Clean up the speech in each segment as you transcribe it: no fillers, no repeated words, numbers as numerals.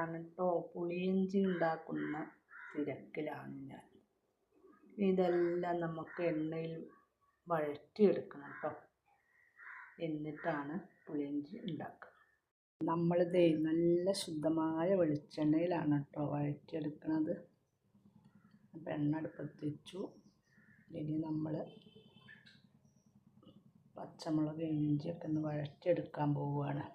ആണ് കേട്ടോ. പുളിയിഞ്ചി ഉണ്ടാക്കുന്ന തിരക്കിലാണ് ഞാൻ. ഇതെല്ലാം നമുക്ക് എണ്ണയിൽ വഴറ്റിയെടുക്കണം കേട്ടോ. എന്നിട്ടാണ് പുളിയിഞ്ചി ഉണ്ടാക്കുക. നമ്മളിത് നല്ല ശുദ്ധമായ വെളിച്ചെണ്ണയിലാണ് കേട്ടോ വഴറ്റിയെടുക്കുന്നത്. അപ്പം എണ്ണ അടുപ്പത്ത് വെച്ചു. ഇനി നമ്മൾ പച്ചമുളക് ഇഞ്ചിയൊക്കെ ഒന്ന് വഴറ്റിയെടുക്കാൻ പോവുകയാണ്.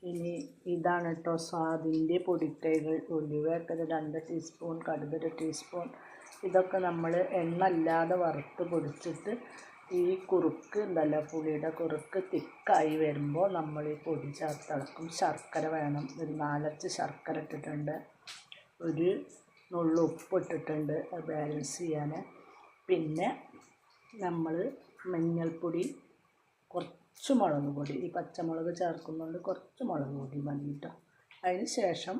ഇനി ഇതാണ് കേട്ടോ സ്വാദിൻ്റെ പൊടിക്കൈകൾ. ഉലുവയൊക്കെ 2 ടീസ്പൂൺ, കടുക് 1 ടീസ്പൂൺ. ഇതൊക്കെ നമ്മൾ എണ്ണ ഇല്ലാതെ വറുത്ത് പൊടിച്ചിട്ട് ഈ കുറുക്ക് ഉണ്ടല്ലോ, പുളിയുടെ കുറുക്ക് തിക്കായി വരുമ്പോൾ നമ്മൾ ഈ പൊടി ചേർത്തിളക്കും. ശർക്കര വേണം, ഒരു 4 ശർക്കര ഇട്ടിട്ടുണ്ട്, ഒരു നുള്ളു ഉപ്പ് ഇട്ടിട്ടുണ്ട് ബാലൻസ് ചെയ്യാൻ. പിന്നെ നമ്മൾ മഞ്ഞൾപ്പൊടി, കുറച്ച് മുളക് പൊടി, ഈ പച്ചമുളക് ചേർക്കുന്നുണ്ട്, കുറച്ച് മുളക് പൊടി മതി കേട്ടോ. അതിന് ശേഷം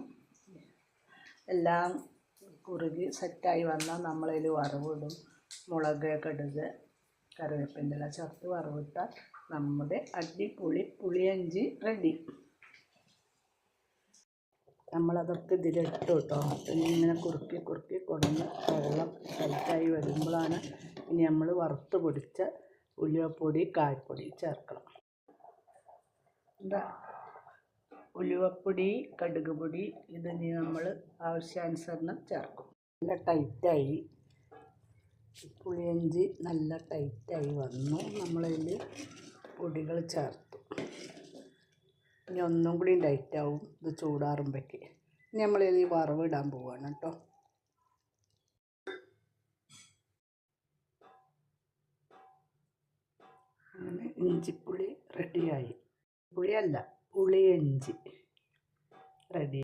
എല്ലാം കുറുകി സെറ്റായി വന്നാൽ നമ്മളതിൽ വറവിടും. മുളക്, കടുക്, കറിവേപ്പിൻ്റെ ഇല ചേർത്ത് വറവിട്ടാൽ നമ്മുടെ അടിപൊളി പുളിയിഞ്ചി റെഡി. നമ്മളതൊക്കെ ഇതിലിട്ടു കേട്ടോ. പിന്നെ ഇങ്ങനെ കുറുക്കി കുറുക്കി കൊടുന്ന് വെള്ളം ടൈറ്റായി വരുമ്പോഴാണ് ഇനി നമ്മൾ വറുത്ത് പൊടിച്ച ഉലുവപ്പൊടി, കായപ്പൊടി ചേർക്കണം. ഉലുവപ്പൊടി, കടുക് പൊടി ഇതിന് നമ്മൾ ആവശ്യാനുസരണം ചേർക്കും. നല്ല ടൈറ്റായി പുളിയിഞ്ചി, നല്ല ടൈറ്റായി വന്നു. നമ്മളതിൽ പൊടികൾ ചേർത്തു. ഇനി ഒന്നും കൂടി ടൈറ്റാവും ഇത് ചൂടാറുമ്പോഴേക്ക്. ഇനി നമ്മളിത് വറവിടാൻ പോവുകയാണ് കേട്ടോ. അങ്ങനെ ഇഞ്ചിപ്പുളി റെഡിയായി. പുളിയല്ല, പുളിയിഞ്ചി റെഡി.